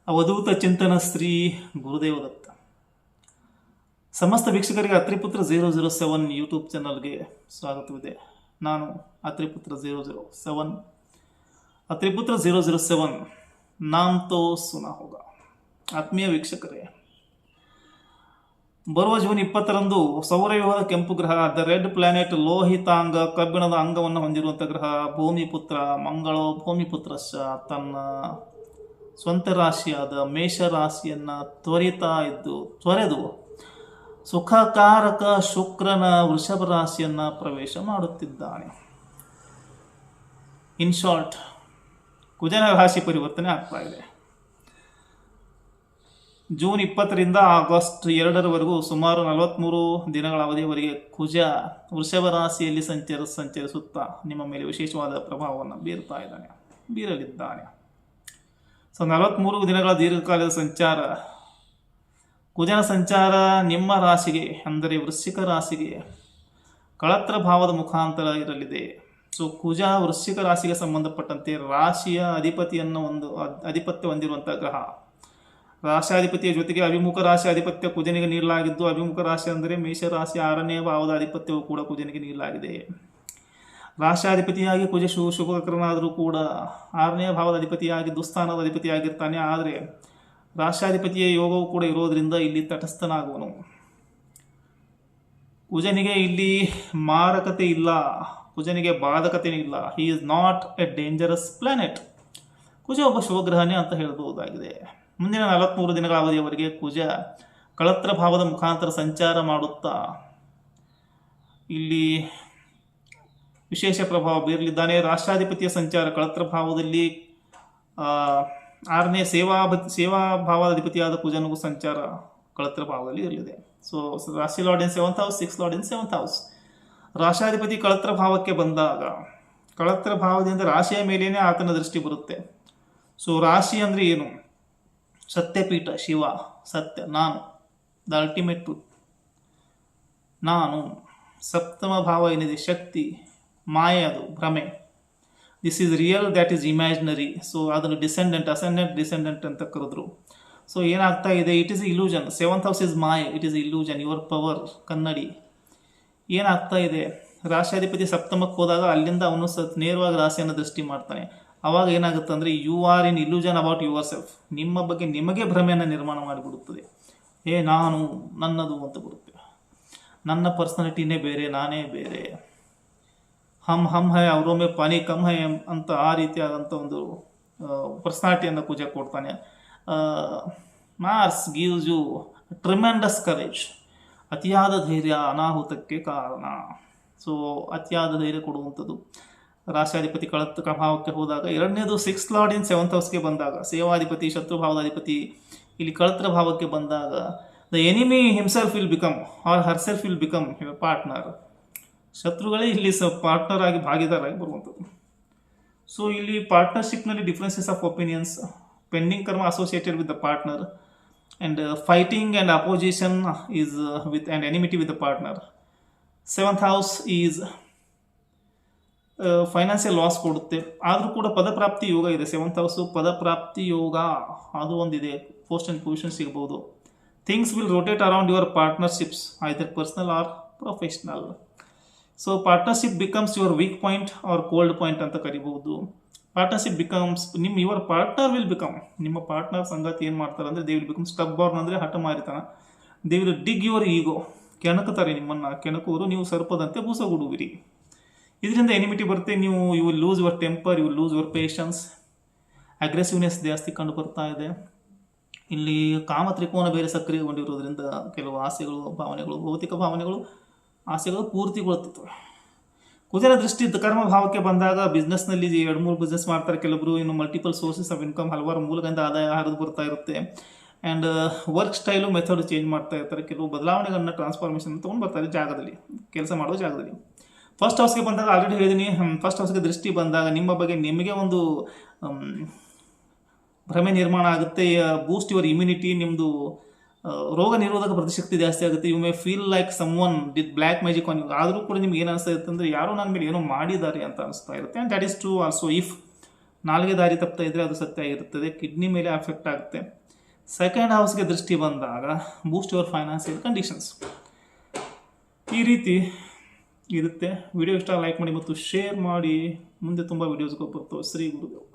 ಅವಧೂತ ಚಿಂತನ ಶ್ರೀ ಗುರುದೇವ ದತ್ತ. ಸಮಸ್ತ ವೀಕ್ಷಕರಿಗೆ ಅತ್ರಿಪುತ್ರ 007 ಯೂಟ್ಯೂಬ್ ಚಾನಲ್ಗೆ ಸ್ವಾಗತವಿದೆ. ನಾನು ಅತ್ರಿಪುತ್ರ 007. ಅತ್ರಿಪುತ್ರ 007 ನಾಮ್ ತೋ ಸುನಾ ಹೋಗ. ಆತ್ಮೀಯ ವೀಕ್ಷಕರೇ, ಬರುವ ಜೂನ್ 20ರಂದು ಸೌರವ್ಯೂಹದ ಕೆಂಪು ಗ್ರಹ, ದ ರೆಡ್ ಪ್ಲಾನೆಟ್, ಲೋಹಿತಾಂಗ, ಕಬ್ಬಿಣದ ಅಂಗವನ್ನು ಹೊಂದಿರುವಂಥ ಗ್ರಹ ಭೂಮಿಪುತ್ರ ಮಂಗಳೋ ಭೂಮಿಪುತ್ರಶ್ಚ ತನ್ನ ಸ್ವಂತ ರಾಶಿಯಾದ ಮೇಷರಾಶಿಯನ್ನು ತೊರೆದು ಸುಖಕಾರಕ ಶುಕ್ರನ ವೃಷಭ ರಾಶಿಯನ್ನು ಪ್ರವೇಶ ಮಾಡುತ್ತಿದ್ದಾನೆ. ಇನ್ ಶಾರ್ಟ್, ಕುಜನ ರಾಶಿ ಪರಿವರ್ತನೆ ಆಗ್ತಾ ಇದೆ. ಜೂನ್ 20ರಿಂದ ಆಗಸ್ಟ್ 2ರವರೆಗೂ ಸುಮಾರು 43 ದಿನಗಳ ಅವಧಿಯವರೆಗೆ ಕುಜ ವೃಷಭ ರಾಶಿಯಲ್ಲಿ ಸಂಚರಿಸುತ್ತಾ ನಿಮ್ಮ ಮೇಲೆ ವಿಶೇಷವಾದ ಪ್ರಭಾವವನ್ನು ಬೀರಲಿದ್ದಾನೆ. ಸೊ 43 ದಿನಗಳ ದೀರ್ಘಕಾಲದ ಸಂಚಾರ, ಕುಜನ ಸಂಚಾರ ನಿಮ್ಮ ರಾಶಿಗೆ ಅಂದರೆ ವೃಶ್ಚಿಕ ರಾಶಿಗೆ ಕಳತ್ರ ಭಾವದ ಮುಖಾಂತರ ಇರಲಿದೆ. ಸೊ ಕುಜ ವೃಶ್ಚಿಕ ರಾಶಿಗೆ ಸಂಬಂಧಪಟ್ಟಂತೆ ರಾಶಿಯ ಆಧಿಪತ್ಯ ಹೊಂದಿರುವಂಥ ಗ್ರಹ. ರಾಶಾಧಿಪತಿಯ ಜೊತೆಗೆ ಅಭಿಮುಖ ರಾಶಿ ಆಧಿಪತ್ಯ ಕುಜನಿಗೆ ನೀಡಲಾಗಿದ್ದು, ಅಭಿಮುಖ ರಾಶಿ ಅಂದರೆ ಮೇಷರಾಶಿ 6ನೇ ಭಾವದ ಆಧಿಪತ್ಯವು ಕೂಡ ಕುಜನಿಗೆ ನೀಡಲಾಗಿದೆ. ರಾಶಾಧಿಪತಿಯಾಗಿ ಕುಜ ಶುಭಕರನಾದರೂ ಕೂಡ 6ನೇ ಭಾವದ ಅಧಿಪತಿಯಾಗಿ ದುಸ್ಥಾನದ ಅಧಿಪತಿಯಾಗಿರ್ತಾನೆ. ಆದರೆ ರಾಶಾಧಿಪತಿಯ ಯೋಗವು ಕೂಡ ಇರೋದ್ರಿಂದ ಇಲ್ಲಿ ತಟಸ್ಥನಾಗುವನು. ಕುಜನಿಗೆ ಇಲ್ಲಿ ಮಾರಕತೆ ಇಲ್ಲ, ಕುಜನಿಗೆ ಬಾಧಕತೆ ಇಲ್ಲ. He is not a dangerous planet. ಕುಜ ಒಬ್ಬ ಶುಭಗ್ರಹನೇ ಅಂತ ಹೇಳಬಹುದಾಗಿದೆ. ಮುಂದಿನ 43 ದಿನಗಳ ಅವಧಿಯವರೆಗೆ ಕುಜ ಕಳತ್ರ ಭಾವದ ಮುಖಾಂತರ ಸಂಚಾರ ಮಾಡುತ್ತಾ ಇಲ್ಲಿ ವಿಶೇಷ ಪ್ರಭಾವ ಬೀರಲಿದ್ದಾನೆ. ರಾಷ್ಟ್ರಾಧಿಪತಿಯ ಸಂಚಾರ ಕಳತ್ರ ಭಾವದಲ್ಲಿ 6ನೇ ಸೇವಾ ಭಾವದ ಅಧಿಪತಿಯಾದ ಕುಜನಿಗೂ ಸಂಚಾರ ಕಳತ್ರ ಭಾವದಲ್ಲಿ ಇರಲಿದೆ. ಸೊ ರಾಶಿ ಲಾರ್ಡ್ ಇನ್ 7th house, 6th ಲಾರ್ಡ್ ಇನ್ 7th house. ರಾಶಾಧಿಪತಿ ಕಳತ್ರ ಭಾವಕ್ಕೆ ಬಂದಾಗ ಕಳತ್ರ ಭಾವದಿಂದ ರಾಶಿಯ ಮೇಲೇನೆ ಆತನ ದೃಷ್ಟಿ ಬರುತ್ತೆ. ಸೊ ರಾಶಿ ಅಂದರೆ ಏನು? ಸತ್ಯಪೀಠ, ಶಿವ, ಸತ್ಯ, ನಾನು, ದ ಅಲ್ಟಿಮೇಟ್ ಟ್ರೂತ್, ನಾನು. ಸಪ್ತಮ ಭಾವ ಏನಿದೆ ಶಕ್ತಿ, ಮಾಯೆ, ಅದು ಭ್ರಮೆ. This is real, that is imaginary. So ಅದನ್ನು ಅಸೆಂಡೆಂಟ್ ಡಿಸೆಂಡೆಂಟ್ ಅಂತ ಕರೆದ್ರು. ಸೊ ಏನಾಗ್ತಾ ಇದೆ? It is illusion. 7th house is ಮಾಯೆ, it is illusion, your power, ಕನ್ನಡಿ. ಏನಾಗ್ತಾ ಇದೆ? ರಾಶಾಧಿಪತಿ ಸಪ್ತಮಕ್ಕೆ ಹೋದಾಗ ಅಲ್ಲಿಂದ ಅವನು ನೇರವಾಗಿ ರಾಶಿಯನ್ನು ದೃಷ್ಟಿ ಮಾಡ್ತಾನೆ. ಅವಾಗ ಏನಾಗುತ್ತೆ ಅಂದರೆ you are in illusion about yourself. ನಿಮ್ಮ ಬಗ್ಗೆ ನಿಮಗೆ ಭ್ರಮೆಯನ್ನು ನಿರ್ಮಾಣ ಮಾಡಿಬಿಡುತ್ತದೆ. ನಾನು, ನನ್ನದು ಅಂತ ಬರುತ್ತೆ. ನನ್ನ ಪರ್ಸನಾಲಿಟಿನೇ ಬೇರೆ, ನಾನೇ ಬೇರೆ. ಹಮ್ ಹೈ ಅವರೊಮ್ಮೆ ಪಾನಿ ಕಮ್ ಹೈ ಅಂತ ಆ ರೀತಿಯಾದಂಥ ಒಂದು ಪರ್ಸನಾಲಿಟಿಯನ್ನು ಕುಜ ಕೊಡ್ತಾನೆ. Mars gives you tremendous courage. ಅತಿಯಾದ ಧೈರ್ಯ ಅನಾಹುತಕ್ಕೆ ಕಾರಣ. ಸೊ ಅತಿಯಾದ ಧೈರ್ಯ ಕೊಡುವಂಥದ್ದು. ರಾಶಾಧಿಪತಿ ಕಳತ್ರ ಪ್ರಭಾವಕ್ಕೆ ಹೋದಾಗ, ಎರಡನೇದು 6th ಲಾರ್ಡ್ ಇನ್ 7th ಹೌಸ್ಗೆ ಬಂದಾಗ, ಸೇವಾಧಿಪತಿ ಶತ್ರುಭಾವದ ಅಧಿಪತಿ ಇಲ್ಲಿ ಕಳತ್ರ ಭಾವಕ್ಕೆ ಬಂದಾಗ, the enemy himself will become or herself will become your partner. ಶತ್ರುಗಳೇ ಇಲ್ಲಿ ಪಾರ್ಟ್ನರ್ ಆಗಿ ಭಾಗಿದಾರಾಗಿ ಬರುವಂಥದ್ದು. ಸೊ ಇಲ್ಲಿ ಪಾರ್ಟ್ನರ್ಶಿಪ್ನಲ್ಲಿ differences of opinions, pending karma associated with the partner, and fighting and opposition is with and enmity with the partner. 7th house is financial loss ಕೊಡುತ್ತೆ. ಆದರೂ ಕೂಡ ಪದಪ್ರಾಪ್ತಿ ಯೋಗ ಇದೆ. 7th house ಪದಪ್ರಾಪ್ತಿ ಯೋಗ ಅದು ಒಂದಿದೆ. ಪೋಸ್ಟ್ ಆ್ಯಂಡ್ ಪೊಸಿಷನ್ ಸಿಗ್ಬೋದು. Things will rotate around your partnerships, either personal or professional. So partnership becomes your weak point or cold point ಅಂತ ಕರಿಬಹುದು. Partnership becomes your partner will become, ನಿಮ್ಮ ಪಾರ್ಟ್ನರ್ ಸಂಗಾತಿ ಏನು ಮಾಡ್ತಾರೆ ಅಂದರೆ ದೇ ವಿಲ್ ಬಿಕಮ್ ಸ್ಟಬ್ಬಾರ್ನ್, ಅಂದರೆ ಹಠ ಮಾರಿತನ. They will dig your ego, ಕೆಣಕುತ್ತಾರೆ ನಿಮ್ಮನ್ನು. ಕೆಣಕುವರು, ನೀವು ಸರ್ಪದಂತೆ ಬೂಸಗುಡುವಿರಿ. ಇದರಿಂದ ಎನಿಮಿಟಿ ಬರುತ್ತೆ. You will lose your temper, you will lose your patience. ಅಗ್ರೆಸಿವ್ನೆಸ್ ಜಾಸ್ತಿ ಕಂಡು ಬರ್ತಾ ಇದೆ. ಇಲ್ಲಿ ಕಾಮ ತ್ರಿಕೋನ ಬೇರೆ ಸಕ್ರಿಯಗೊಂಡಿರೋದ್ರಿಂದ ಕೆಲವು ಆಸೆಗಳು, ಭಾವನೆಗಳು, ಭೌತಿಕ ಭಾವನೆಗಳು, ಆಸೆಗಳು ಪೂರ್ತಿಗೊಳ್ತಿರ್ತವೆ. ಕುಜನ ದೃಷ್ಟಿ ಕರ್ಮ ಭಾವಕ್ಕೆ ಬಂದಾಗ ಬಿಸ್ನೆಸ್ನಲ್ಲಿ 2-3 ಬಿಸ್ನೆಸ್ ಮಾಡ್ತಾರೆ ಕೆಲವರು. ಇನ್ನು ಮಲ್ಟಿಪಲ್ ಸೋರ್ಸಸ್ ಆಫ್ ಇನ್ಕಮ್, ಹಲವಾರು ಮೂಲಗಳಿಂದ ಆದಾಯ ಹರಿದು ಬರ್ತಾ ಇರುತ್ತೆ. And work style method change ಮಾಡ್ತಾ ಇರ್ತಾರೆ. ಕೆಲವು ಬದಲಾವಣೆಗಳನ್ನ ಟ್ರಾನ್ಸ್ಫಾರ್ಮೇಷನ್ ತೊಗೊಂಡು ಬರ್ತಾರೆ ಜಾಗದಲ್ಲಿ, ಕೆಲಸ ಮಾಡೋ ಜಾಗದಲ್ಲಿ. ಫಸ್ಟ್ ಹೌಸ್ಗೆ ಬಂದಾಗ ಆಲ್ರೆಡಿ ಹೇಳಿದ್ದೀನಿ, ಫಸ್ಟ್ ಹೌಸ್ಗೆ ದೃಷ್ಟಿ ಬಂದಾಗ ನಿಮ್ಮ ಬಗ್ಗೆ ನಿಮಗೆ ಒಂದು ಭ್ರಮೆ ನಿರ್ಮಾಣ ಆಗುತ್ತೆ. ಬೂಸ್ಟ್ ಯುವರ್ ಇಮ್ಯುನಿಟಿ, ನಿಮ್ಮದು ರೋಗ ನಿರೋಧಕ ಪ್ರತಿಶಕ್ತಿ ಜಾಸ್ತಿ ಆಗುತ್ತೆ. You may feel like someone did black magic on you. ಆದರೂ ಕೂಡ ನಿಮ್ಗೆ ಏನು ಅನಿಸ್ತಾ ಇರುತ್ತೆ ಅಂದರೆ ಯಾರೋ ನನ್ನ ಮೇಲೆ ಏನೋ ಮಾಡಿದ್ದಾರೆ ಅಂತ ಅನಿಸ್ತಾ ಇರುತ್ತೆ. And that is true also. If ನಾಲ್ಗೆ ದಾರಿ ತಪ್ತಾ ಇದ್ದರೆ ಅದು ಸತ್ಯ ಆಗಿರುತ್ತದೆ. ಕಿಡ್ನಿ ಮೇಲೆ ಅಫೆಕ್ಟ್ ಆಗುತ್ತೆ. ಸೆಕೆಂಡ್ ಹೌಸ್ಗೆ ದೃಷ್ಟಿ ಬಂದಾಗ ಬೂಸ್ಟ್ ಯುವರ್ ಫೈನಾನ್ಷಿಯಲ್ ಕಂಡೀಷನ್ಸ್. ಈ ರೀತಿ ಇರುತ್ತೆ. ವಿಡಿಯೋ ಇಷ್ಟ ಲೈಕ್ ಮಾಡಿ ಮತ್ತು ಶೇರ್ ಮಾಡಿ. ಮುಂದೆ ತುಂಬ ವಿಡಿಯೋಸ್ಗಳು ಬರ್ತವೆ. ಶ್ರೀ ಗುರುದೇವ್.